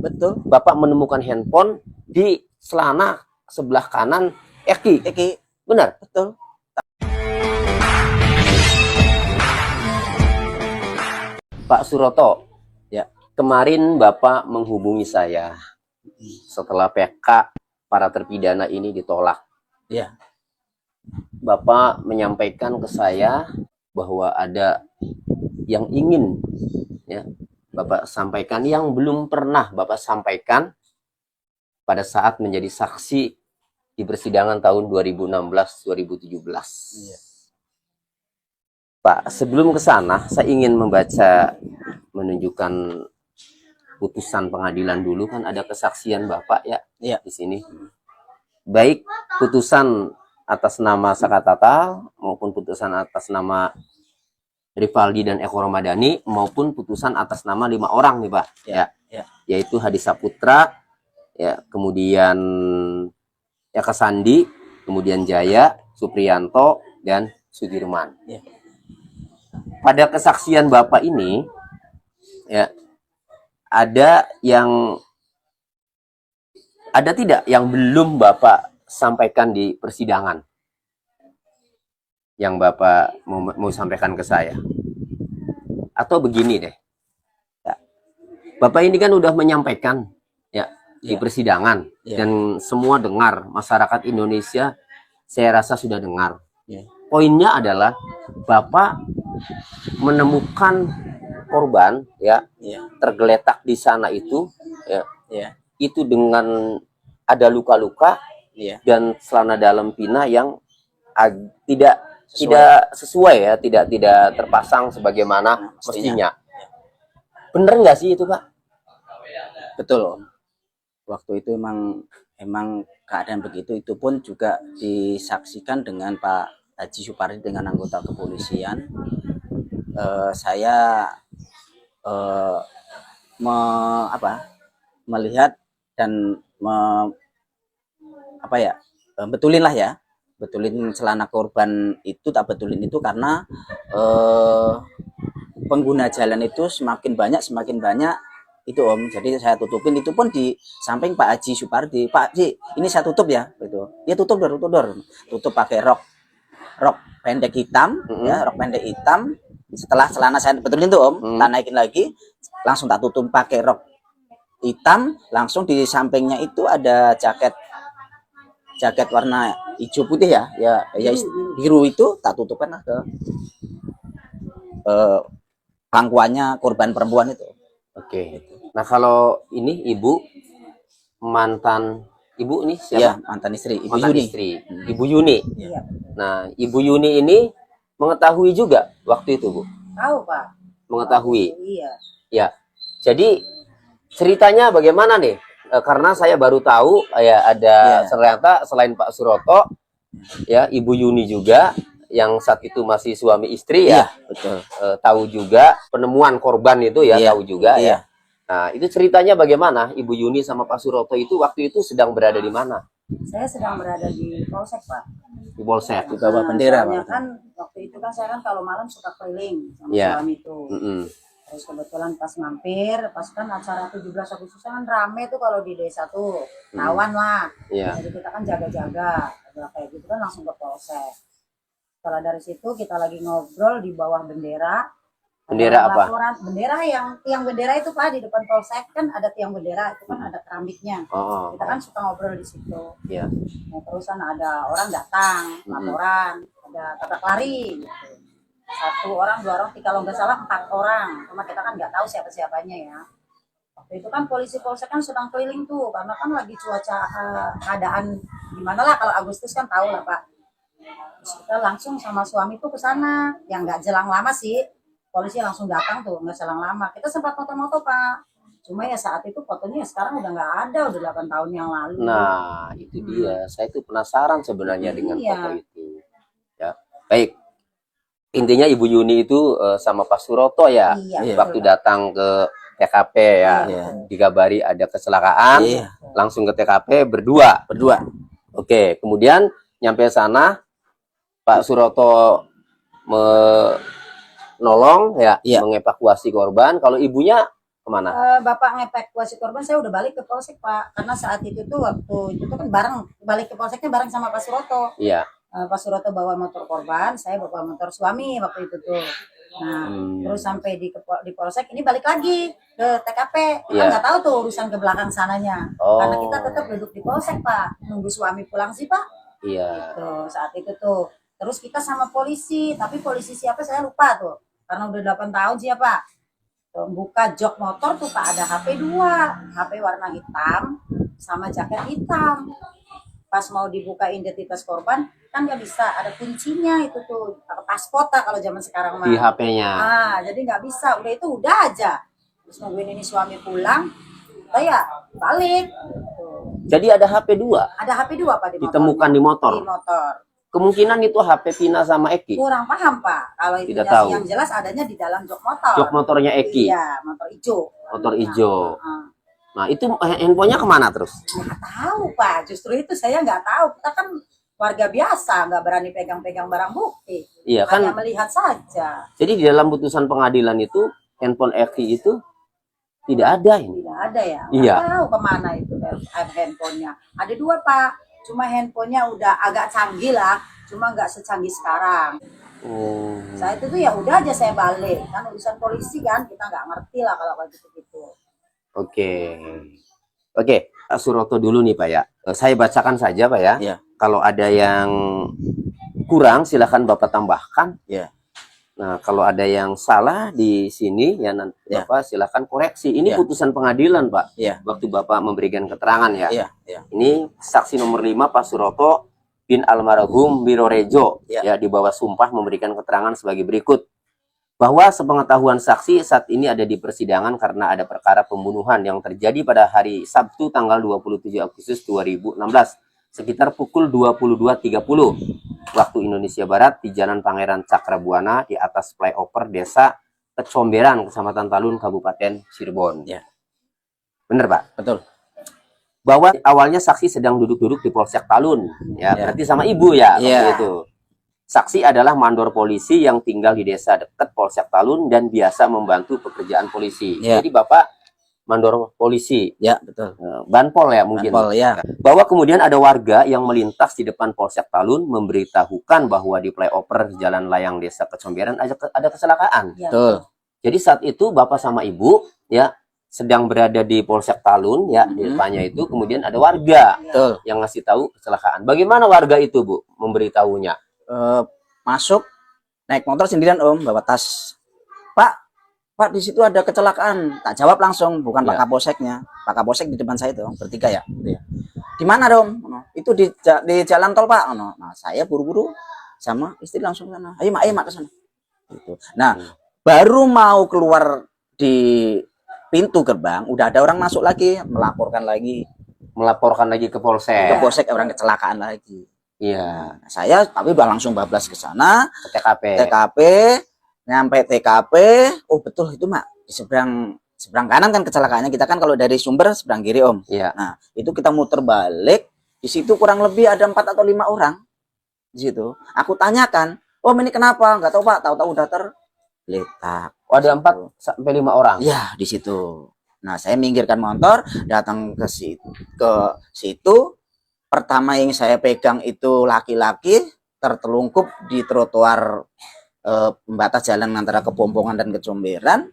betul. Bapak menemukan handphone di celana sebelah kanan Eki. Benar? Betul. Pak Suroto, Ya. kemarin Bapak menghubungi saya setelah PK para terpidana ini ditolak. Ya. Bapak menyampaikan ke saya bahwa ada yang ingin ya Bapak sampaikan yang belum pernah Bapak sampaikan pada saat menjadi saksi di persidangan tahun 2016-2017. Ya. Pak, sebelum ke sana saya ingin membaca menunjukkan putusan pengadilan dulu, kan ada kesaksian Bapak ya, di sini. Baik putusan atas nama Sakatata maupun putusan atas nama Rivaldi dan Eko Ramadhani maupun putusan atas nama 5 orang nih Pak. Ya. Yaitu Hadi Saputra, ya, kemudian Eka Sandi, kemudian Jaya, Supriyanto dan Sudirman. Ya. Pada kesaksian Bapak ini ya ada tidak yang belum Bapak sampaikan di persidangan yang Bapak mau sampaikan ke saya? Atau begini deh ya, Bapak ini kan udah menyampaikan ya di persidangan dan semua dengar, masyarakat Indonesia saya rasa sudah dengar. Poinnya adalah Bapak menemukan korban ya tergeletak di sana itu itu dengan ada luka-luka dan celana dalam Pina yang tidak sesuai ya, tidak terpasang sebagaimana mestinya. Bener nggak sih itu Pak? Betul Om. Waktu itu emang keadaan begitu, itu pun juga disaksikan dengan Pak Haji Supardi dengan anggota kepolisian. Saya melihat dan betulin celana korban itu, tak betulin itu karena pengguna jalan itu semakin banyak itu Om. Jadi saya tutupin, itu pun di samping Pak Haji Supardi. Pak Haji, ini saya tutup ya, gitu. Dia tutup pakai rok pendek hitam, ya, rok pendek hitam. Setelah celana saya betulin tuh Om, tak naikin lagi, langsung tak tutup pakai rok hitam. Langsung di sampingnya itu ada jaket warna hijau putih ya biru, itu tak tutupkan ke pangkuannya korban perempuan itu. Oke. Nah kalau ini mantan ibu ini siapa? Ya, mantan istri, Ibu Yuni. Iya. Nah, Ibu Yuni ini mengetahui juga waktu itu, Bu? Tahu, Pak. Mengetahui. Iya. Ya. Jadi ceritanya bagaimana nih? Karena saya baru tahu ya ada ternyata selain Pak Suroto ya Ibu Yuni juga yang saat itu masih suami istri ya. Betul. Tahu juga penemuan korban itu ya, tahu juga ya. Nah, itu ceritanya bagaimana? Ibu Yuni sama Pak Suroto itu waktu itu sedang berada di mana? Saya sedang berada di Polsek, Pak. Di Polsek. Di bawah bendera, Soalnya kan waktu itu kan saya kan kalau malam suka keliling sama suami itu. Terus kebetulan pas mampir, pas kan acara 17 Agustus kan rame tuh kalau di desa tuh. Tawan lah. Jadi kita kan jaga-jaga. Kayak gitu kan langsung ke Polsek. Setelah dari situ kita lagi ngobrol di bawah bendera. Bendera apa? Bendera yang tiang bendera itu Pak, di depan Polsek kan ada tiang bendera, itu kan ada keramiknya. Kita kan suka ngobrol di situ. Nah, terusan ada orang datang, laporan, ada tabrak lari. Gitu. 1 orang, 2 orang, kalau nggak salah 4 orang. Cuma kita kan nggak tahu siapa-siapanya ya. Waktu itu kan polisi Polsek kan sedang keliling tuh, karena kan lagi cuaca keadaan gimana lah, kalau Agustus kan tahu lah Pak. Terus kita langsung sama suami tuh ke sana, yang nggak jelang lama sih. Polisi langsung datang tuh, nggak selang lama. Kita sempat foto-foto Pak. Cuma ya saat itu fotonya sekarang udah nggak ada, udah 8 tahun yang lalu. Nah, itu dia. Saya tuh penasaran sebenarnya dengan foto itu. Ya, baik. Intinya Ibu Yuni itu sama Pak Suroto ya, waktu datang ke TKP ya, dikabari ada kecelakaan, langsung ke TKP berdua. Oke, kemudian nyampe sana Pak Suroto menolong ya, mengevakuasi korban. Kalau ibunya kemana? Bapak ngevakuasi korban, saya udah balik ke Polsek Pak, karena saat itu tuh waktu itu kan bareng balik ke Polseknya bareng sama Pak Suroto. Iya. Pak Suroto bawa motor korban, saya bawa motor suami waktu itu tuh. Nah, terus sampai di Polsek ini balik lagi ke TKP. Kita nggak tahu tuh urusan ke belakang sananya. Karena kita tetap duduk di Polsek Pak, nunggu suami pulang sih Pak. Iya. Gitu, saat itu tuh. Terus kita sama polisi, tapi polisi siapa saya lupa tuh. Karena udah 8 tahun sih ya Pak. Tuh, buka jok motor tuh Pak, ada HP 2, HP warna hitam sama jaket hitam. Pas mau dibuka identitas korban kan nggak bisa, ada kuncinya itu tuh, paspor kalau zaman sekarang mah Di HP-nya. jadi nggak bisa, udah aja. Terus nungguin ini suami pulang, saya balik. Tuh. Jadi ada HP 2? Ada HP 2 Pak di motor. Ditemukan di motor? Di motor. Kemungkinan itu HP Pina sama Eki? Kurang paham Pak, kalau itu Tidak tahu. yang jelas adanya di dalam jok motor. Jok motornya Eki? Iya, motor hijau. Motor hijau. Nah itu handphonenya kemana terus? Nggak tahu Pak, justru itu saya nggak tahu. Kita kan warga biasa, nggak berani pegang-pegang barang bukti. Iya kan? Hanya melihat saja. Jadi di dalam putusan pengadilan itu handphone Eki itu tidak ada ini. Tidak ada ya. Iya. Nggak tahu kemana itu handphonenya. Ada 2 Pak, cuma handphonenya udah agak canggih lah, cuma nggak secanggih sekarang. Saya itu tuh ya udah aja saya balik. Kan urusan polisi kan, kita nggak ngerti lah kalau kayak gitu-gitu. Oke, Pak Suroto dulu nih Pak ya. Saya bacakan saja Pak ya. Iya. Kalau ada yang kurang silakan Bapak tambahkan. Iya. Nah kalau ada yang salah di sini ya nanti Bapak silakan koreksi. Ini putusan pengadilan Pak. Iya. Waktu Bapak memberikan keterangan ya. Iya. Iya. Ini saksi nomor 5 Pak Suroto bin almarhum Wirorejo ya di bawah sumpah memberikan keterangan sebagai berikut. Bahwa sepengetahuan saksi saat ini ada di persidangan karena ada perkara pembunuhan yang terjadi pada hari Sabtu tanggal 27 Agustus 2016 sekitar pukul 22.30 waktu Indonesia Barat di Jalan Pangeran Cakrabuana di atas flyover Desa Kecomberan, Kecamatan Talun, Kabupaten Cirebon. Ya. Benar Pak? Betul. Bahwa awalnya saksi sedang duduk-duduk di Polsek Talun, ya berarti sama ibu ya, waktu itu. Saksi adalah mandor polisi yang tinggal di desa dekat Polsek Talun dan biasa membantu pekerjaan polisi. Jadi Bapak mandor polisi. Ya, betul. Banpol ya mungkin. Banpol, ya. Bahwa kemudian ada warga yang melintas di depan Polsek Talun memberitahukan bahwa di flyover Jalan Layang Desa Kecomberan ada kecelakaan. Ya. Betul. Jadi saat itu Bapak sama Ibu ya sedang berada di Polsek Talun ya, di depannya itu kemudian ada warga yang ngasih tahu kecelakaan. Bagaimana warga itu Bu memberitahunya? Masuk naik motor sendirian Om, bawa tas. Pak di situ ada kecelakaan. Tak jawab langsung, bukan Pak Kapolseknya. Pak Kapolsek di depan saya itu bertiga ya. Di mana Om? Itu di jalan tol Pak. Nah saya buru-buru sama istri langsung sana. Ayo mak ke sana. Gitu. Nah baru mau keluar di pintu gerbang, udah ada orang masuk lagi, melaporkan lagi ke Polsek. Ke Polsek orang kecelakaan lagi. Iya. Nah, saya tapi udah langsung bablas ke sana, ke TKP. Nyampe TKP, oh betul itu Mak, di seberang kanan kan kecelakaannya. Kita kan kalau dari Sumber seberang kiri Om. Iya. Nah, itu kita muter balik, di situ kurang lebih ada 4 atau 5 orang. Di situ. Aku tanyakan, "Om ini kenapa?" Enggak tahu Pak, tahu-tahu udah tergeletak. Oh, ada 4 sampai 5 orang. Iya, di situ. Nah, saya minggirkan motor, datang ke situ. Pertama yang saya pegang itu laki-laki tertelungkup di trotoar pembatas jalan antara Kepompongan dan Kecomberan.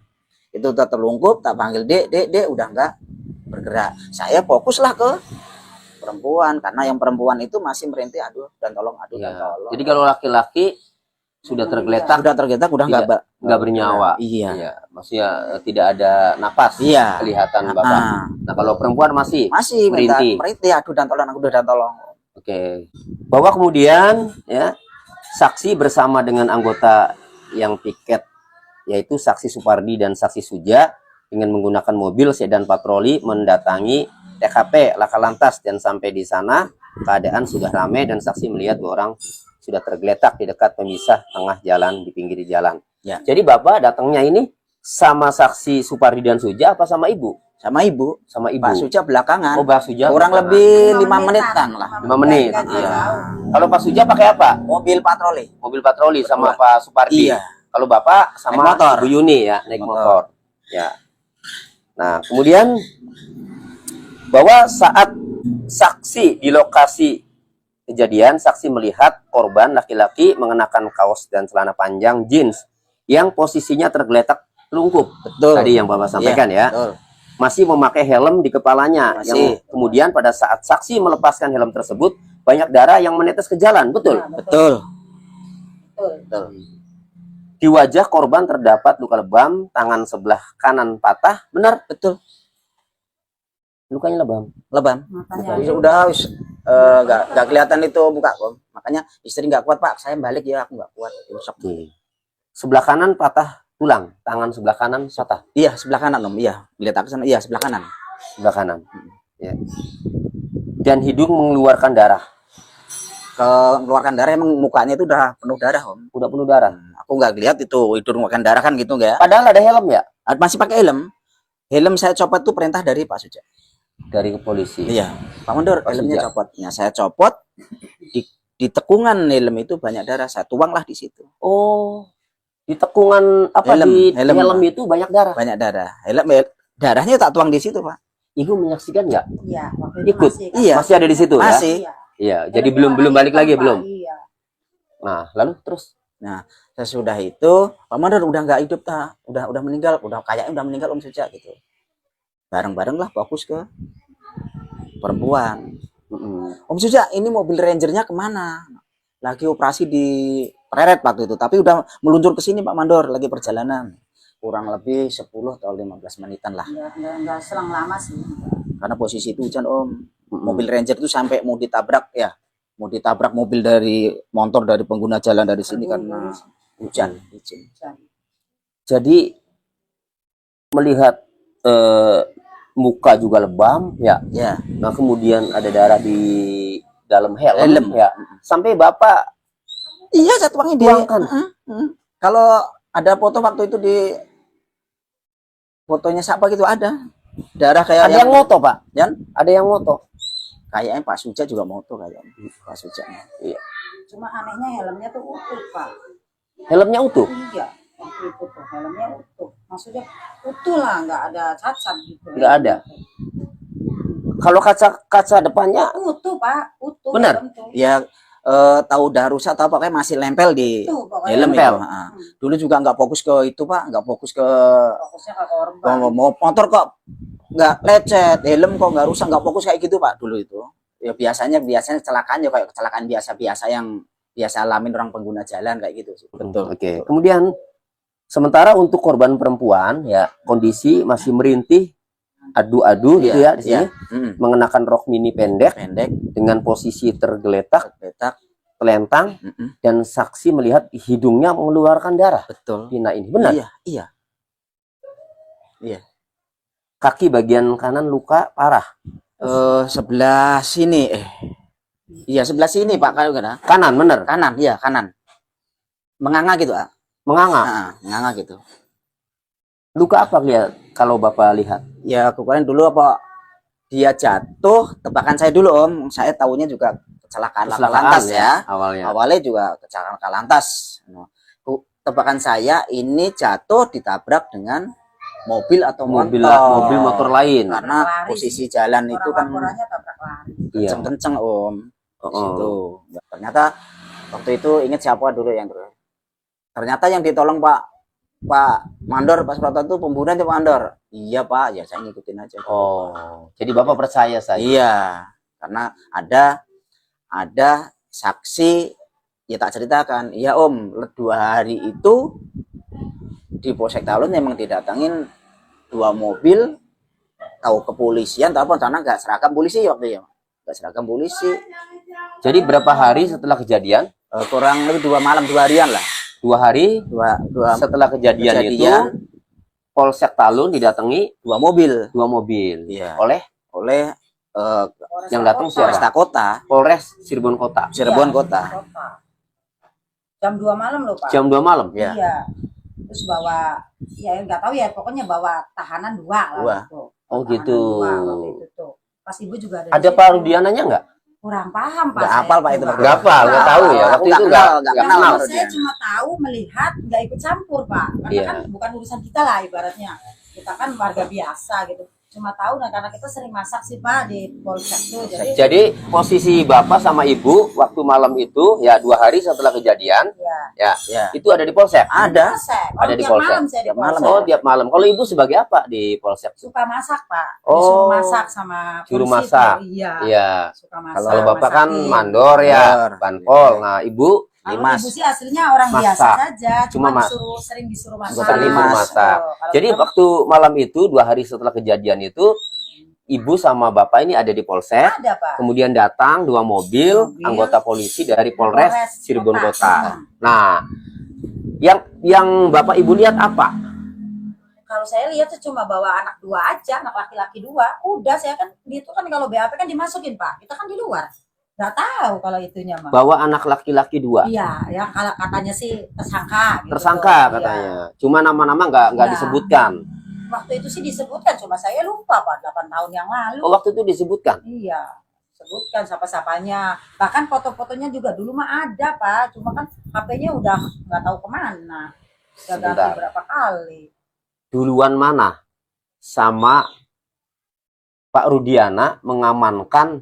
Itu tertelungkup, tak panggil dek, udah enggak bergerak. Saya fokuslah ke perempuan karena yang perempuan itu masih merintih, aduh dan tolong. Jadi kalau laki-laki sudah tergeletak udah enggak bernyawa. Iya. Maksudnya tidak ada napas kelihatan Bapak. Nah, kalau perempuan masih merintih, aduh dan tolong. Oke. Bahwa kemudian ya saksi bersama dengan anggota yang piket yaitu saksi Supardi dan saksi Suja dengan menggunakan mobil sedan patroli mendatangi TKP laka lantas dan sampai di sana keadaan sudah ramai dan saksi melihat 2 orang sudah tergeletak di dekat pemisah tengah jalan di pinggir jalan. Ya. Jadi Bapak datangnya ini sama saksi Supardi dan Suja apa sama Ibu? Sama Ibu. Pak Suja belakangan. Oh, Pak Suja kurang lebih 5 menitan lah. 5 menit. Iya. Kalau Pak Suja pakai apa? Mobil patroli. Mobil patroli sama Pak Supardi. Iya. Kalau Bapak sama naik motor. Bu Yuni ya, naik motor. Ya. Nah, kemudian bahwa saat saksi di lokasi kejadian, saksi melihat korban laki-laki mengenakan kaos dan celana panjang jeans yang posisinya tergeletak telungkup. Betul. Tadi yang Bapak sampaikan ya. Betul. Masih memakai helm di kepalanya. Masih. Yang kemudian pada saat saksi melepaskan helm tersebut, banyak darah yang menetes ke jalan. Betul? Nah, Betul. Betul. Betul. Di wajah korban terdapat luka lebam, tangan sebelah kanan patah. Benar? Betul. Lukanya lebam. Lebam. Matanya Jadi udah nggak kelihatan itu muka Om. Makanya istri nggak kuat Pak, saya balik ya, aku nggak kuat. Shock. Sebelah kanan patah tulang, tangan sebelah kanan patah. Iya sebelah kanan Om, iya. Lihat aku sana, iya sebelah kanan. Sebelah kanan. Ya. Dan hidung mengeluarkan darah. Mengeluarkan darah, emang mukanya itu udah penuh darah Om. Udah penuh darah. Aku nggak lihat itu mengeluarkan darah kan gitu nggak ya? Padahal ada helm ya? Masih pakai helm. Helm saya copot tuh perintah dari Pak Suja. Dari polisi. Iya, Pak Mandor, Pak helmnya Suja. copot. Ya, saya copot di tekungan helm itu banyak darah. Saya tuanglah di situ. Oh, di tekungan apa Helm, di helm, helm Pak. itu banyak darah. Banyak darah. Darahnya tak tuang di situ, Pak. Ibu menyaksikan nggak? Iya, waktu itu Ikut? masih, kan? Iya. Masih ada di situ Masih. ya? Iya. Jadi belum balik lagi belum. Iya. Nah, lalu terus Nah, sesudah itu Pak Mandor udah nggak hidup tak, udah meninggal, udah kayaknya udah meninggal Om Suja gitu. Bareng-bareng lah fokus ke perempuan. Om Suja, ini mobil Rangernya kemana? Lagi operasi di Preret waktu itu, tapi udah meluncur ke sini Pak Mandor, lagi perjalanan. Kurang lebih 10 atau 15 menitan lah. Ya, enggak selang lama sih. Karena posisi itu hujan Om. Mobil Ranger itu sampai mau ditabrak ya. Mau ditabrak mobil dari motor dari pengguna jalan dari sini karena hujan. jadi melihat muka juga lebam ya. Ya. Nah, kemudian ada darah di dalam helm, Helm. ya. Sampai Bapak Iya, saya tuangin tuangkan. Kalau ada foto waktu itu di fotonya siapa gitu ada. Darah kayak Ada yang moto, Pak. Yan? Ada yang moto. Kayaknya Pak Suja juga moto kayaknya. Pak Suja. Iya. Cuma anehnya helmnya tuh utuh, Pak. Helmnya utuh. Iya, waktu itu tuh helmnya utuh. Maksudnya utuh lah, nggak ada cacat gitu. Nggak ada. Kalau kaca depannya Utuh, Pak. Utuh. Benar? helm tuh. Ya tahu udah rusak atau apa kayak masih lempel di Utuh, pokoknya. helm Nempel. itu. Dulu juga nggak fokus ke itu Pak, nggak fokus ke Fokusnya ke korban. mau motor kok nggak lecet, helm kok nggak rusak, nggak fokus kayak gitu Pak dulu itu. Ya biasanya kecelakaan ya kayak kecelakaan biasa-biasa yang biasa alamin orang pengguna jalan kayak gitu sih. Betul. Oke. Kemudian sementara untuk korban perempuan ya kondisi masih merintih, adu-adu gitu ya di sini, mengenakan rok mini pendek dengan posisi tergeletak, telentang, dan saksi melihat hidungnya mengeluarkan darah. Betul. Tina ini benar. Iya. Kaki bagian kanan luka parah. Sebelah sini iya sebelah sini Pak kalau kena Kanan benar. kanan, iya kanan. Menganga gitu, Pak. Menganga. Menganga gitu. Luka apa lihat kalau Bapak lihat? Ya kemarin dulu apa dia jatuh, tebakan saya dulu Om. Saya tahunya juga kecelakaan lantas ya. Awalnya. Awalnya juga kecelakaan lantas. Tebakan saya ini jatuh ditabrak dengan mobil atau mobil motor lain. Karena posisi jalan itu kan tabrak lari. kenceng-kenceng Om. Situ. Ternyata waktu itu ingat siapa dulu yang dulu. Ternyata yang ditolong Pak Mandor, Pak Suprapto itu pembunuhan Pak Mandor. Iya Pak, ya saya ngikutin aja. Jadi Bapak percaya saya? Iya, karena ada saksi ya tak ceritakan. Iya Om, 2 hari itu di Polsek Talun memang didatangin 2 mobil, tahu kepolisian, tahu apa karena nggak seragam polisi waktu itu, nggak seragam polisi. Jadi berapa hari setelah kejadian? Kurang lebih 2 malam 2 harian lah. 2 hari setelah kejadian itu Polsek Talun didatangi 2 mobil. Iya. Oleh yang datang siapa? Polresta Kota. Polres Cirebon Kota. Cirebon Kota. Jam 2 malam loh Pak. Jam 2 malam. Ya. Iya. Terus bawa ya nggak tahu ya pokoknya bawa tahanan 2 lah gitu. Oh gitu. Pas ibu juga ada Pak Rudiananya nggak? Kurang paham Pak. Nggak hafal Pak itu. Nggak hafal, nggak tahu ya. Waktu itu nggak kenal. Saya cuma tahu melihat nggak ikut campur Pak. Karena kan bukan urusan kita lah ibaratnya. kita kan warga biasa gitu. Cuma tahu nah karena kita sering masak sih Pak di Polsek tuh. Jadi posisi Bapak sama Ibu waktu malam itu ya 2 hari setelah kejadian ya, itu ada di Polsek. Ada. Ada di tiap Polsek. malam saya di Tiap malam. Polsek. Oh, tiap malam. Kalau Ibu sebagai apa di Polsek? Suka masak Pak. Oh. Disuruh masak sama Juru polisi masak. tuh. Iya. Iya. Suka masak. Kalau Bapak kan masakin. mandor ya, Mandor. banpol. Nah, Ibu Kalau Limas. ibu sih aslinya orang Masak. biasa saja, Cuma cuma sering disuruh masak. Anggota Limas. masak. Kalau Jadi kita- waktu malam itu 2 hari setelah kejadian itu Ibu sama Bapak ini ada di Polsek. ada Pak. Kemudian datang 2 mobil anggota polisi dari Polres Polres Cirebon Kota. Kota. Nah, yang Bapak Ibu lihat apa? Kalau saya lihat tuh cuma bawa anak 2 aja, anak laki-laki 2. Udah saya kan itu kan kalau BAP kan dimasukin Pak. Kita kan di luar. Nggak tahu kalau itunya mah. Bawa anak laki-laki 2. Iya, ya kalau katanya sih tersangka. Gitu Tersangka tuh. katanya. Iya. Cuma nama-nama nggak Nggak. disebutkan. Waktu itu sih disebutkan, cuma saya lupa Pak 8 tahun yang lalu. Oh, waktu itu disebutkan. Iya, sebutkan siapa-siapanya. Bahkan foto-fotonya juga dulu mah ada Pak, cuma kan HP-nya udah nggak tahu kemana. Udah ganti Sebentar. berapa kali. Duluan mana sama Pak Rudiana mengamankan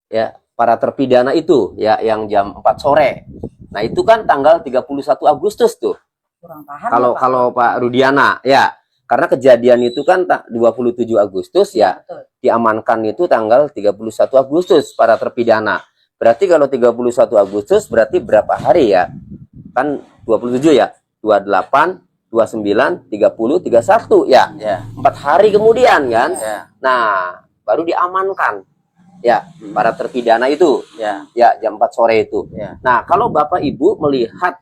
ya para terpidana itu ya yang jam 4 sore. Nah, itu kan tanggal 31 Agustus tuh. Kurang paham Kalau ya, Pak. kalau Pak Rudiana ya, karena kejadian itu kan 27 Agustus ya, Betul. diamankan itu tanggal 31 Agustus para terpidana. Berarti kalau 31 Agustus berarti berapa hari ya? Kan 27 ya. 28, 29, 30, 31 ya. Ya. 4 hari kemudian kan. Ya. Nah, baru diamankan ya para terpidana itu Ya. ya jam 4 sore itu. Ya. Nah, kalau Bapak Ibu melihat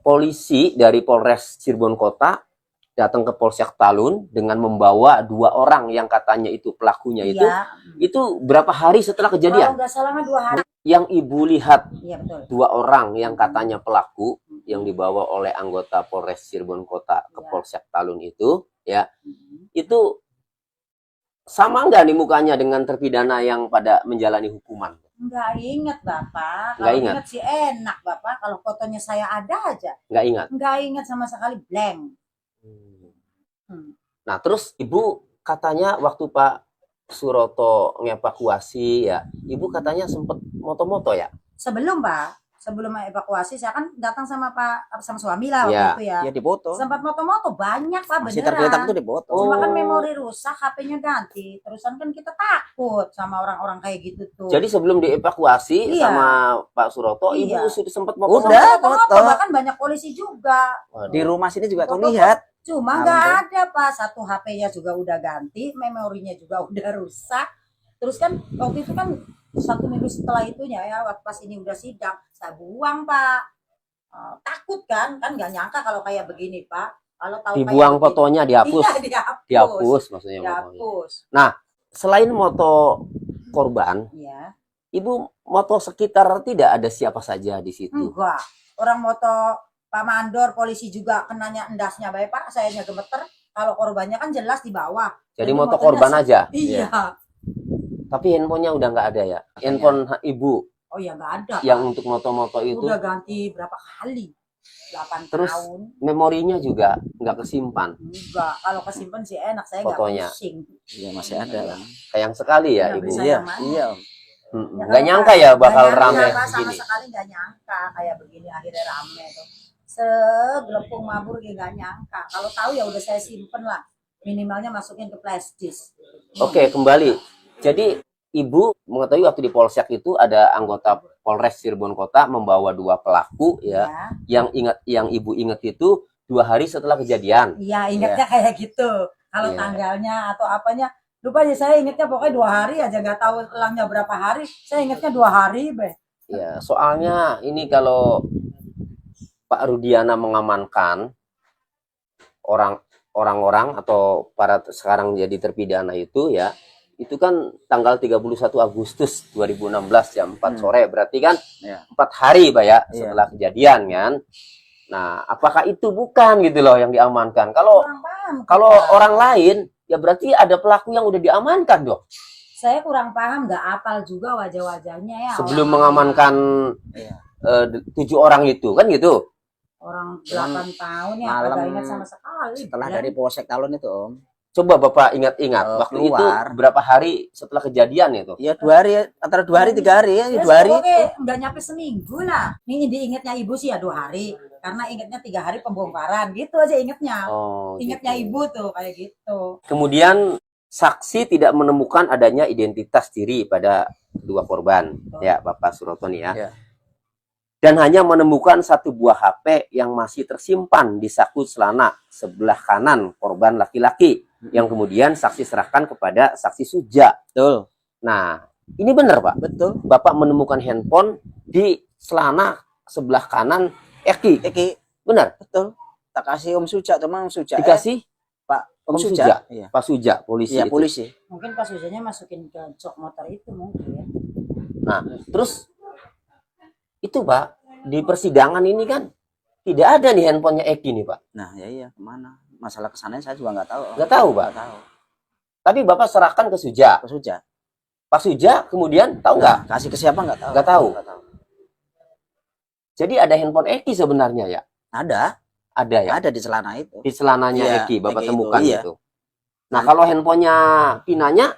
polisi dari Polres Cirebon Kota datang ke Polsek Talun dengan membawa 2 orang yang katanya itu pelakunya Iya. itu berapa hari setelah Kalau kejadian? nggak salah mah 2 hari. Yang Ibu lihat Iya betul. 2 orang yang katanya pelaku yang dibawa oleh anggota Polres Cirebon Kota ke Iya. Polsek Talun itu ya, itu sama nggak nih mukanya dengan terpidana yang pada menjalani hukuman? Nggak ingat Bapak. Nggak Kalau ingat? ingat sih enak Bapak. Kalau fotonya saya ada aja. Nggak ingat. Nggak ingat sama sekali, blank. Hmm. Nah, terus Ibu katanya waktu Pak Suroto ngevakuasi ya, Ibu katanya sempat moto-moto ya? Sebelum Pak, sebelum evakuasi saya kan datang sama sama suami lah waktu Iya. itu ya. Ya dipoto. Sempat moto-moto banyak Pak Masih beneran. tergeletak tuh dipoto. Cuma kan Oh. memori rusak, HP-nya ganti. Terusan kan kita takut sama orang-orang kayak gitu tuh. Jadi sebelum dievakuasi Iya. sama Pak Suroto, Iya. Ibu sudah sempat Udah. moto-moto. Moto-moto, foto. bahkan banyak polisi juga. Di rumah sini juga tuh Foto-foto. lihat. Cuma Malam nggak tuh. ada Pak. Satu HP-nya juga udah ganti, memorinya juga udah rusak. Terus kan waktu itu kan 1 minggu setelah itunya ya, waktu pas ini udah sidang, saya buang Pak. Takut kan nggak nyangka kalau kayak begini Pak. Kalau tahu Dibuang kayak begini. fotonya, dihapus. Iya, dihapus. Dihapus maksudnya fotonya. Dihapus. Selain moto korban, Iya. Ibu moto sekitar tidak ada siapa saja di situ. Enggak. Orang moto Pak Mandor, polisi juga kenanya endasnya baik Pak, sayanya gemeter. Kalau korbannya kan jelas di bawah. Jadi moto motonya korban aja. Iya. Tapi handphonenya udah nggak ada ya. Handphone Ibu Oh ya nggak ada. yang Pak. untuk moto-moto itu, Udah ganti berapa kali? 8 Terus? tahun. memorinya juga nggak kesimpan. Enggak. Kalau kesimpan sih enak, saya nggak Fotonya. pusing. Iya masih ada lah. Sayang sekali ya Iya, Ibu. bisa. Iya. Sayang, Iya. Ya, Nggak kalau nyangka Pak, ya nggak bakal nyangka, rame Pak, sama begini. sekali nggak nyangka kayak begini akhirnya rame tuh. Segelepung mabur nggak nyangka. Kalau tahu ya udah saya simpen lah. Minimalnya masukin ke flash disk. Oke, kembali. Jadi Ibu mengetahui waktu di Polsek itu ada anggota Polres Cirebon Kota membawa 2 pelaku ya. Yang Ibu ingat itu 2 hari setelah kejadian. Iya, ingatnya kayak gitu. Kalau Iya. tanggalnya atau apanya, lupa ya saya ingatnya pokoknya 2 hari aja, nggak tahu elangnya berapa hari. Saya ingatnya 2 hari, Be. Ya, soalnya ini kalau Pak Rudiana mengamankan orang-orang atau para sekarang jadi terpidana itu ya, itu kan tanggal 31 Agustus 2016 jam 4 sore. Berarti kan Iya. 4 hari, Pak ya, Iya. setelah kejadian kan. Nah, apakah itu bukan gitu loh yang diamankan? Kalau Kurang paham. kalau kita. orang lain ya berarti ada pelaku yang udah diamankan dong. Saya kurang paham, nggak apal juga wajah-wajahnya ya. Sebelum orang-orang. mengamankan Iya. 7 orang itu kan gitu. Orang 8 tahun ya malam kagak ingat sama sekali. setelah Ya. dari Polsek Talun itu Om. Coba Bapak ingat-ingat waktu itu Keluar. berapa hari setelah kejadian itu? Ya 2 hari, antara 2 hari 3 hari ya, Ya, 2 hari. oke, nggak nyampe seminggu lah. Nih diingetnya ibu sih ya 2 hari. Karena ingetnya 3 hari pembongkaran. Gitu aja ingetnya. Oh, Ingetnya gitu. ibu tuh kayak gitu. Kemudian saksi tidak menemukan adanya identitas diri pada kedua korban, ya Bapak Suroto nih ya. Ya. Dan hanya menemukan satu buah HP yang masih tersimpan di saku celana sebelah kanan korban laki-laki, yang kemudian saksi serahkan kepada saksi Suja. Betul. Nah, ini benar Pak? Betul. Bapak menemukan handphone di celana sebelah kanan Eki. Benar? Betul. Tak kasih Om Suja, teman Om Suja. Dikasih Pak Om Suja. Suja. Iya. Pak Suja, polisi Iya, itu. polisi. Mungkin pas usianya masukin ke jok motor itu mungkin ya. Nah, terus itu Pak, di persidangan ini kan tidak ada nih handphonenya Eki nih Pak. Nah, ya iya, kemana? Masalah kesananya saya juga nggak tahu. Nggak tahu Pak. Nggak tahu. Tapi Bapak serahkan ke Suja. Pak Suja. Pak Suja kemudian tahu nggak? Kasih ke siapa nggak tahu. Nggak tahu. Nggak tahu. Jadi ada handphone Eki sebenarnya ya? Ada. Ada ya? Ada di celana itu. Di celananya Iya, Eki Bapak Eki temukan itu, iya. itu. Nah, kalau handphonenya Pinanya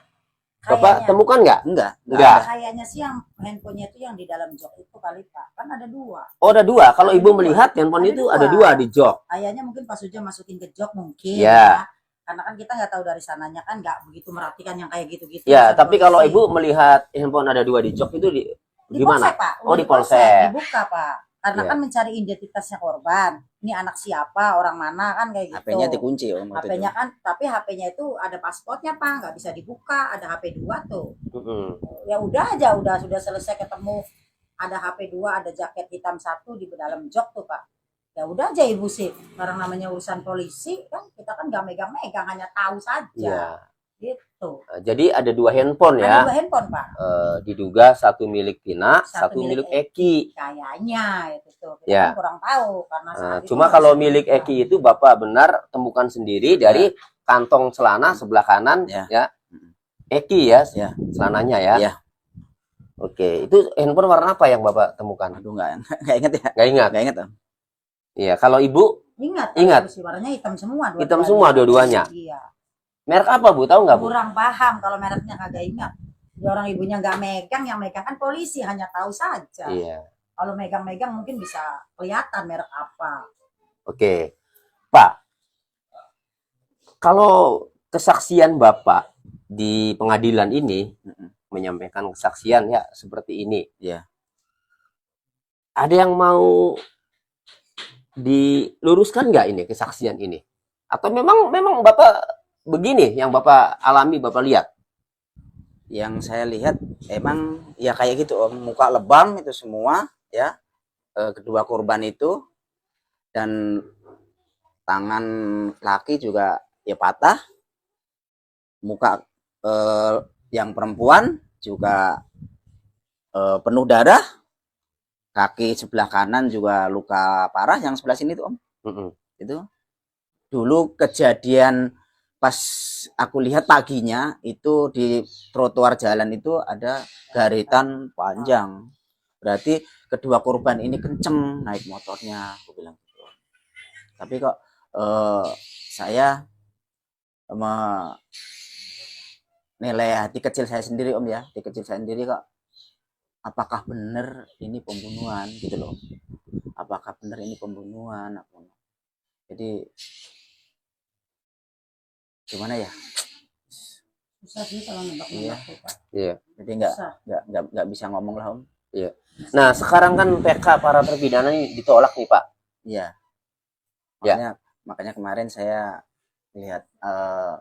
Bapak Kayaknya. temukan nggak? Enggak. Enggak. Kayaknya sih yang handphonenya itu yang di dalam jok itu kali Pak. Kan ada 2. Oh, ada 2. Kalau Ada Ibu 2. melihat handphone Ada itu 2. ada 2 di jok. Kayaknya mungkin Pak Suja masukin ke jok mungkin. Iya. Ya. Karena kan kita nggak tahu dari sananya kan nggak begitu merhatikan yang kayak gitu-gitu. Ya, Kan tapi kalau polisi. Ibu melihat handphone ada 2 di jok itu Di gimana? Polsek, Pak. Oh, Udah di Polsek. Dibuka Pak. Karena Iya. kan mencari identitasnya korban. Ini anak siapa, orang mana kan kayak gitu. HP-nya dikunci Om. waktu HP-nya itu. kan, tapi HP-nya itu ada pasportnya Pak, nggak bisa dibuka. Ada HP 2 tuh. Mm-mm. Ya udah aja, sudah selesai ketemu. Ada HP 2, ada jaket hitam 1 di dalam jok tuh Pak. Ya udah aja Ibu sih. Barang namanya urusan polisi kan kita kan nggak megang-megang, hanya tahu saja. Iya. Gitu. Jadi ada 2 handphone Ada ya. 2 handphone Pak. Diduga satu milik Pina, Satu satu milik milik Eki. Kayaknya itu tuh. Kita Ya. kan kurang tahu karena saat itu Cuma nggak kalau bisa milik dibuka. Eki itu Bapak benar temukan sendiri dari kantong celana sebelah kanan Ya. ya. Eki ya, Ya. celananya ya. Ya. Oke, itu handphone warna apa yang Bapak temukan? Aduh nggak ingat ya. Nggak ingat. Nggak ingat Om. Iya, kalau Ibu Ingat. Sih, warnanya hitam semua. Hitam semua dua-duanya. Iya. merek apa Bu? Tahu nggak Bu? Kurang paham kalau mereknya kagak ingat. Ya, orang ibunya nggak megang, yang megang kan polisi, hanya tahu saja. Iya. Kalau megang-megang mungkin bisa kelihatan merek apa. Oke. Pak, kalau kesaksian Bapak di pengadilan ini menyampaikan kesaksian ya seperti ini. Iya. Ada yang mau diluruskan nggak ini kesaksian ini? Atau memang Bapak begini yang Bapak alami, Bapak lihat? Yang saya lihat emang ya kayak gitu Om, muka lebam itu semua ya. Kedua korban itu dan tangan laki juga ya patah. Muka yang perempuan juga penuh darah. Kaki sebelah kanan juga luka parah, yang sebelah sini tuh Om. Itu dulu kejadian pas aku lihat paginya itu di trotoar jalan itu ada garitan panjang. Berarti kedua korban ini kenceng naik motornya, aku bilang gitu. Tapi kok saya menilai hati kecil saya sendiri Om ya, hati kecil saya sendiri kok, apakah benar ini pembunuhan gitu loh? Apakah benar ini pembunuhan? Jadi gimana ya? Susah sih kalau nembak Iya. Iya. Jadi nggak bisa ngomong lah Om. Iya. Nah sekarang kan PK para terpidana ini ditolak nih Pak. Iya. Makanya kemarin saya lihat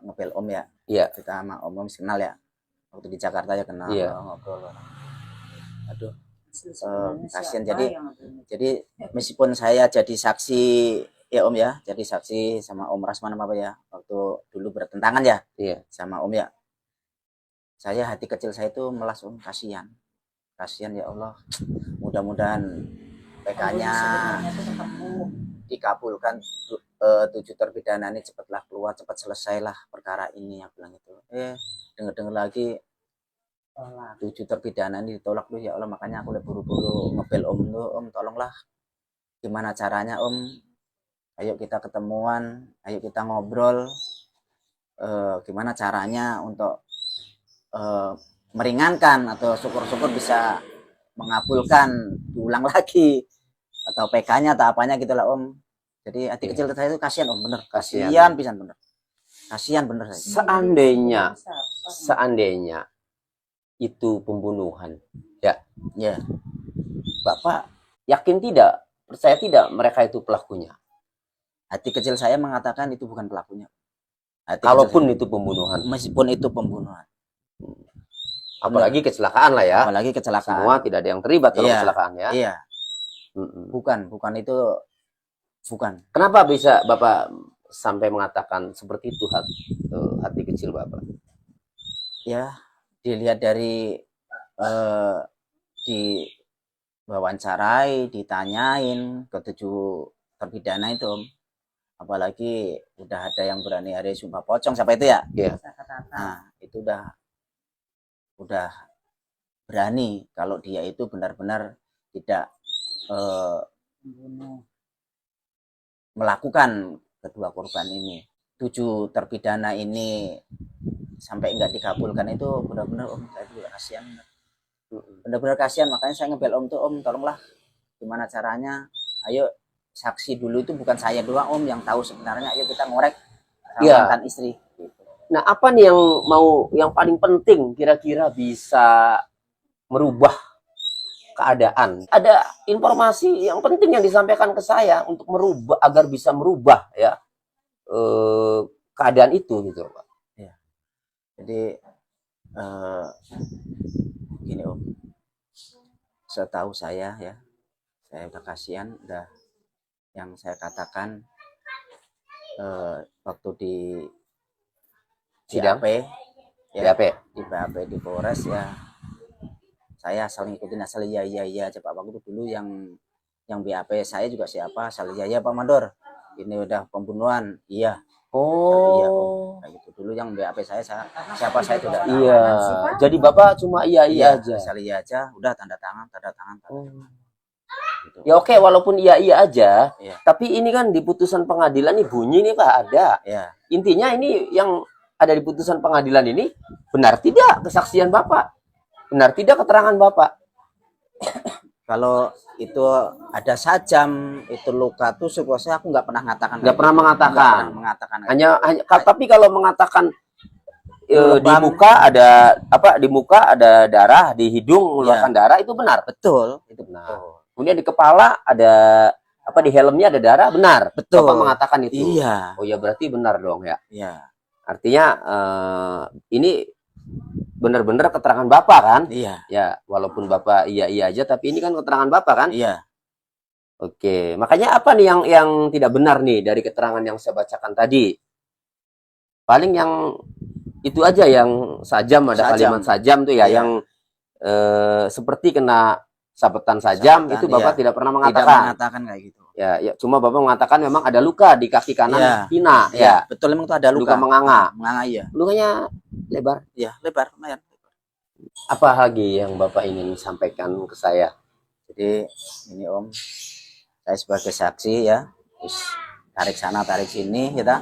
ngepel Om ya. Iya. Kita sama Om kenal ya. Waktu di Jakarta ya kenal. Iya. Ngobrol. Aduh. Sebenarnya Kasian siapa jadi yang jadi meskipun saya jadi saksi ya Om ya, jadi saksi sama Om Rasman apa ya, waktu dulu bertentangan ya. Iya. Sama Om ya. Saya hati kecil saya itu melas Om, kasihan ya Allah, mudah-mudahan PK-nya dikabulkan, 7 terpidana ini cepatlah keluar, cepat selesailah perkara ini, yang bilang itu. Dengar lagi 7 terpidana ini ditolak tuh ya Allah, makanya aku buru-buru ngepel Om tuh, Om tolonglah gimana caranya Om, ayo kita ketemuan, ayo kita ngobrol, gimana caranya untuk meringankan atau syukur-syukur bisa mengabulkan, diulang lagi, atau PK-nya atau apanya gitu lah Om. Jadi hati kecil saya itu kasihan Om, bener, kasihan pisan bener, kasihan bener. Seandainya itu pembunuhan, ya, Bapak yakin tidak, percaya tidak mereka itu pelakunya? Hati kecil saya mengatakan itu bukan pelakunya. Kalaupun itu pembunuhan, meskipun itu pembunuhan, apalagi kecelakaan lah ya. Apalagi kecelakaan. Semua tidak ada yang terlibat dalam kecelakaan ya. Iya. Bukan itu, bukan. Kenapa bisa Bapak sampai mengatakan seperti itu hati kecil Bapak? Ya, dilihat dari di wawancarai, ditanyain ke 7 terpidana itu Om. Apalagi udah ada yang berani hari sumpah pocong, siapa itu ya? Iya. Nah, itu udah berani kalau dia itu benar-benar tidak melakukan kedua korban ini. 7 terpidana ini sampai enggak dikabulkan itu benar-benar Om, saya juga kasihan. Benar-benar kasihan, makanya saya ngebel Om tuh, Om tolonglah gimana caranya, ayo saksi dulu itu bukan saya doang Om yang tahu sebenarnya, ayo kita ngorek mantan istri. Nah, apa nih yang paling penting kira-kira bisa merubah keadaan? Ada informasi yang penting yang disampaikan ke saya untuk merubah, agar bisa merubah ya keadaan itu gitu Pak. Ya. Jadi gini Om, setahu saya ya, saya udah kasihan, udah yang saya katakan waktu di sidang di BAP di Polres ya, saya asal ngikutin asal iya coba waktu dulu yang BAP saya juga siapa, asal iya Pak Mandor, ini udah pembunuhan, iya. Iya Om, kayak gitu dulu yang BAP saya siapa saya tidak tahu. Iya, jadi Bapak cuma iya aja, asal iya aja, udah tanda tangan. Gitu. Ya oke, walaupun iya aja, tapi ini kan di putusan pengadilan nih bunyi nih Pak, ada. Intinya ini yang ada di putusan pengadilan ini benar tidak kesaksian Bapak, benar tidak keterangan Bapak. Kalau itu ada sajam, itu luka tusuk, saya aku nggak pernah mengatakan. Nggak pernah mengatakan. Hanya tapi kalau mengatakan di muka ada apa? Di muka ada darah, di hidung mengeluarkan darah, itu benar. Betul, itu benar. Kemudian di kepala ada apa? Di helmnya ada darah, benar. Betul. Bapak mengatakan itu. Iya. Oh ya, berarti benar dong ya. Iya. Artinya ini benar-benar keterangan Bapak kan? Iya. Ya, walaupun Bapak iya aja, tapi ini kan keterangan Bapak kan? Iya. Oke, makanya apa nih yang tidak benar nih dari keterangan yang saya bacakan tadi? Paling yang itu aja, yang sajam, ada kalimat sajam tuh ya, yang seperti kena sabetan sajam, itu Bapak tidak pernah mengatakan. Tidak mengatakan kayak gitu. Ya, cuma Bapak mengatakan memang ada luka di kaki kanan Pina. Ya, betul, memang itu ada luka menganga. Iya. Lukanya lebar? Ya, lebar, lumayan. Apa lagi yang Bapak ingin sampaikan ke saya? Jadi ini Om, saya sebagai saksi ya, terus tarik sana tarik sini kita.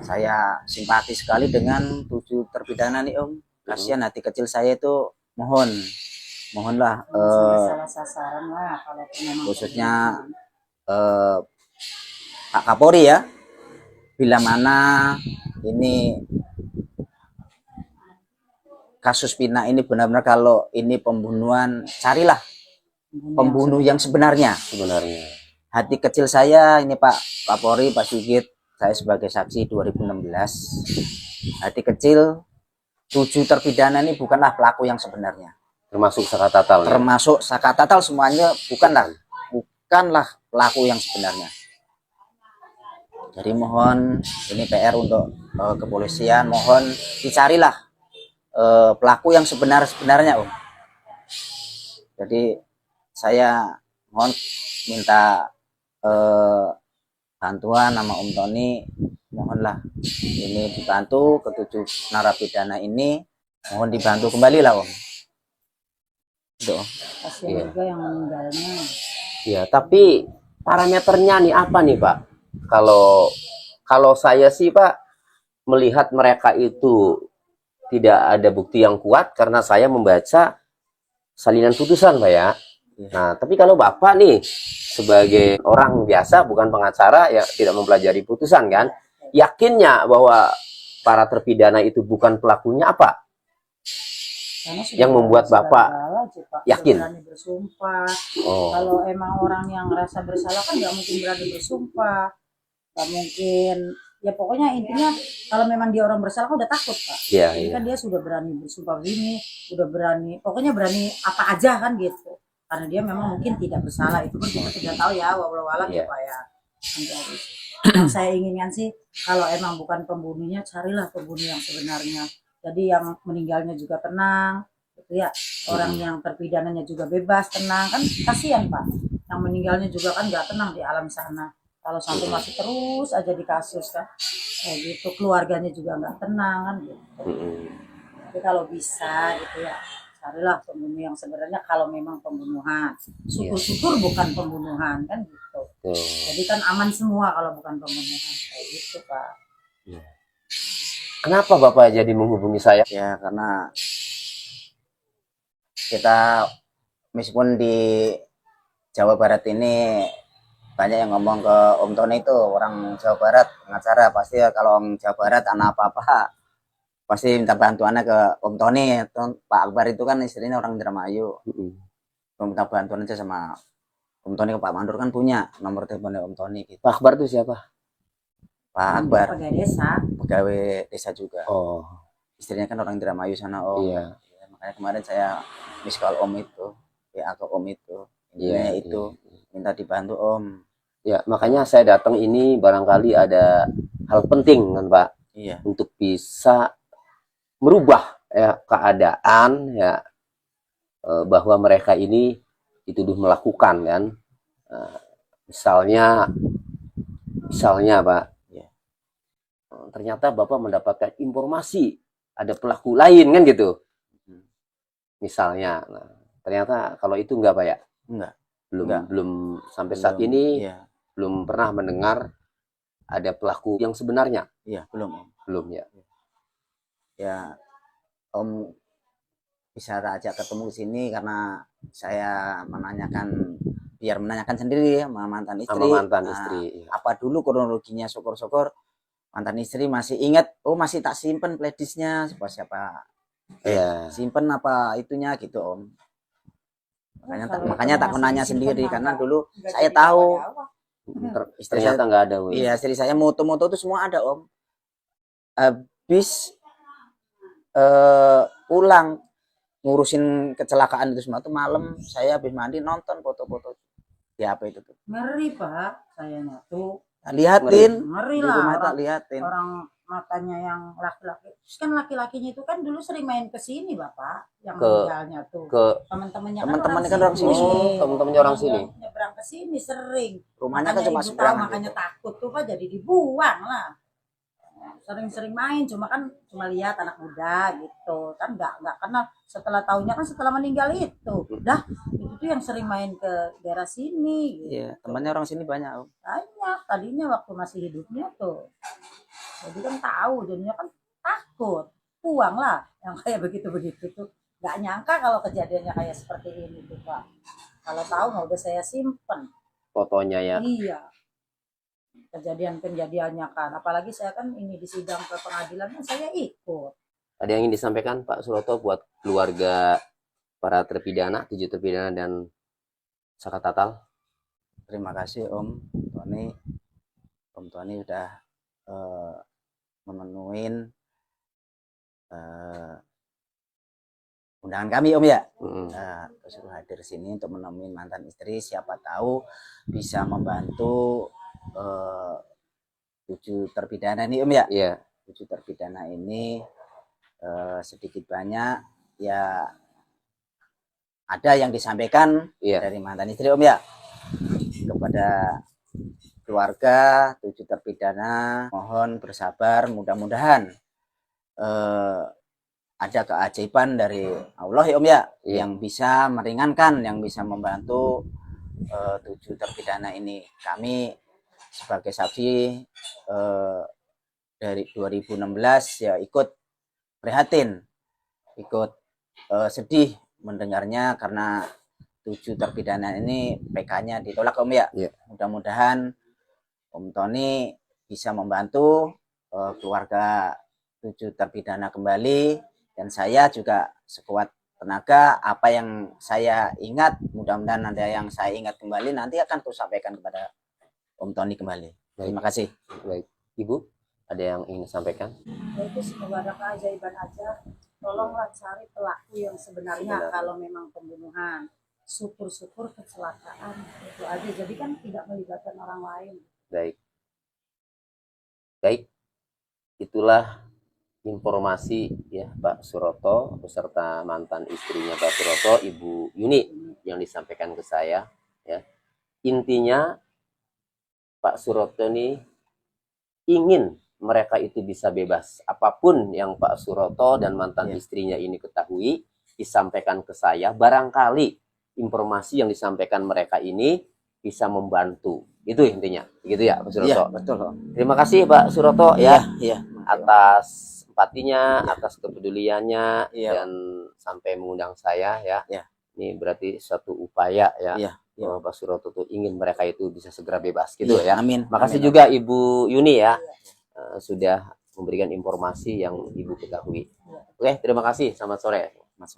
Saya simpati sekali dengan 7 terpidana nih Om. Kasihan hati kecil saya itu, mohonlah salah sasaran lah kalau khususnya Pak Kapolri ya, bila mana ini kasus Pina ini benar-benar kalau ini pembunuhan, carilah pembunuh yang sebenarnya. Hati kecil saya ini Pak Kapolri, Pak Sigit, saya sebagai saksi 2016, hati kecil 7 terpidana ini bukanlah pelaku yang sebenarnya, termasuk Sakatatal. Termasuk Sakatatal semuanya bukanlah pelaku yang sebenarnya. Jadi mohon ini PR untuk kepolisian, mohon dicarilah pelaku yang sebenarnya Om. Jadi saya mohon minta bantuan nama Om Tony, mohonlah ini dibantu ke 7 narapidana ini, mohon dibantu kembali lah Om. Kasihan juga yang meninggalnya. Ya, tapi parameternya nih apa nih Pak? Kalau saya sih Pak melihat mereka itu tidak ada bukti yang kuat karena saya membaca salinan putusan Pak ya. Nah, tapi kalau Bapak nih sebagai orang biasa bukan pengacara ya tidak mempelajari putusan kan, yakinnya bahwa para terpidana itu bukan pelakunya apa? Yang membuat Bapak yakin? Berani bersumpah. Kalau emang orang yang ngerasa bersalah kan nggak mungkin berani bersumpah, nggak mungkin. Ya pokoknya intinya kalau memang dia orang bersalah kan udah takut Pak. Jadi kan dia sudah berani bersumpah begini, udah berani, pokoknya berani apa aja kan gitu. Karena dia memang mungkin tidak bersalah, itu kan kita tidak tahu ya, walau alam ya Pak ya. Yang saya inginkan sih kalau emang bukan pembunuhnya, carilah pembunuh yang sebenarnya. Jadi yang meninggalnya juga tenang, gitu ya. Orang yang terpidananya juga bebas, tenang kan, kasihan Pak. Yang meninggalnya juga kan nggak tenang di alam sana. Kalau sampai masih terus aja di kasus kan, kayak gitu, keluarganya juga nggak tenang kan gitu. Tapi kalau bisa gitu ya, carilah pembunuh yang sebenarnya kalau memang pembunuhan. Syukur-syukur bukan pembunuhan kan gitu. Jadi kan aman semua kalau bukan pembunuhan, kayak gitu Pak. Kenapa Bapak jadi menghubungi saya? Ya karena kita meskipun di Jawa Barat ini banyak yang ngomong ke Om Tony itu orang Jawa Barat pengacara, pasti kalau orang Jawa Barat anak apa-apa pasti minta bantuannya ke Om Tony. Pak Akbar itu kan istrinya orang Indramayu, minta bantuan aja sama Om Tony. Ke Pak Mandur kan punya nomor teleponnya Om Tony gitu. Pak Akbar itu siapa? Pak Akbar pegawai desa juga. Istrinya kan orang Indramayu sana Om. Iya. Ya, makanya kemarin saya miss call Om itu, ya ke Om itu, minta dibantu Om. Ya, makanya saya datang ini barangkali ada hal penting kan Pak, untuk bisa merubah ya keadaan ya, bahwa mereka ini dituduh melakukan kan, misalnya Pak, ternyata Bapak mendapatkan informasi ada pelaku lain kan gitu, misalnya. Nah, ternyata kalau itu enggak Pak ya? Belum sampai saat ini. Belum pernah mendengar ada pelaku yang sebenarnya. Belum ya. Ya Om bisa ajak ketemu sini karena saya biar menanyakan sendiri ya sama mantan istri. Apa dulu kronologinya, syukur-syukur mantan istri masih ingat, masih tak simpen pledisnya siapa simpen apa itunya gitu Om. Makanya tak nanya sendiri karena dulu saya tahu. Ternyata nggak ada. Iya, istri saya moto-moto itu semua ada Om. Habis pulang ngurusin kecelakaan itu semua tuh malam, saya habis mandi nonton foto-foto di HP itu tuh. Ngeri Pak, sayanya tuh. Lihatin, ngeri lah. Lihatin. Orang matanya yang laki-laki. Terus kan laki-lakinya itu kan dulu sering main ke sini Bapak, yang meninggalnya tuh. Teman-temannya kan orang sini. Teman-temannya orang sini. Nyebrang ke sini sering. Rumahnya kan cuma seberang. Makanya takut tuh Pak, jadi dibuang lah. Sering-sering main, cuma lihat anak muda gitu kan, nggak kenal. Setelah tahunya kan setelah meninggal itu itu tuh yang sering main ke daerah sini gitu. Iya, temannya orang sini banyak Om. Banyak tadinya waktu masih hidupnya tuh, jadi kan tahu, jadinya kan takut, buang lah yang kayak begitu tuh. Nggak nyangka kalau kejadiannya kayak seperti ini tuh Pak. Kalau tahu nggak udah saya simpen fotonya ya. Iya, kejadiannya kan, apalagi saya kan ini di sidang ke pengadilan kan saya ikut. Ada yang ingin disampaikan Pak Suroto buat keluarga para terpidana, 7 terpidana dan Saka Tatal? Terima kasih Om Tony udah memenuhin undangan kami Om ya. Terus hadir sini untuk menemui mantan istri, siapa tahu bisa membantu 7 terpidana ini Om ya. 7 terpidana ini sedikit banyak ya ada yang disampaikan dari mantan istri Om ya kepada keluarga 7 terpidana. Mohon bersabar, mudah-mudahan ada keajaiban dari Allah ya Om ya, yang bisa meringankan, yang bisa membantu 7 terpidana ini. Kami sebagai saksi dari 2016 ya ikut prihatin, ikut sedih mendengarnya karena 7 terpidana ini PK-nya ditolak Om ya. Iya. Mudah-mudahan Om Tony bisa membantu keluarga 7 terpidana kembali, dan saya juga sekuat tenaga apa yang saya ingat, mudah-mudahan ada yang saya ingat kembali nanti akan aku sampaikan kepada Om Tony kembali. Terima kasih. Baik, Ibu, ada yang ingin sampaikan? Itu semoga ada keajaiban aja. Tolonglah cari pelaku yang sebenarnya. Kalau memang pembunuhan, syukur-syukur kecelakaan itu aja. Jadi kan tidak melibatkan orang lain. Baik, itulah informasi ya Pak Suroto beserta mantan istrinya Pak Suroto, Ibu Yuni, yang disampaikan ke saya ya. Intinya Pak Suroto ini ingin mereka itu bisa bebas. Apapun yang Pak Suroto dan mantan istrinya ini ketahui, disampaikan ke saya, barangkali informasi yang disampaikan mereka ini bisa membantu. Itu intinya, gitu ya Pak Suroto. Iya, betul. Terima kasih Pak Suroto Iya, ya, atas empatinya, atas kepeduliannya, Iya. dan sampai mengundang saya ya. Iya. Ini berarti satu upaya ya. Iya. Bahwa Pak Suroto tuh ingin mereka itu bisa segera bebas gitu ya. Amin. Makasih Amin. juga Ibu Yuni ya, sudah memberikan informasi yang Ibu ketahui. Oke, terima kasih. Selamat sore. Mas.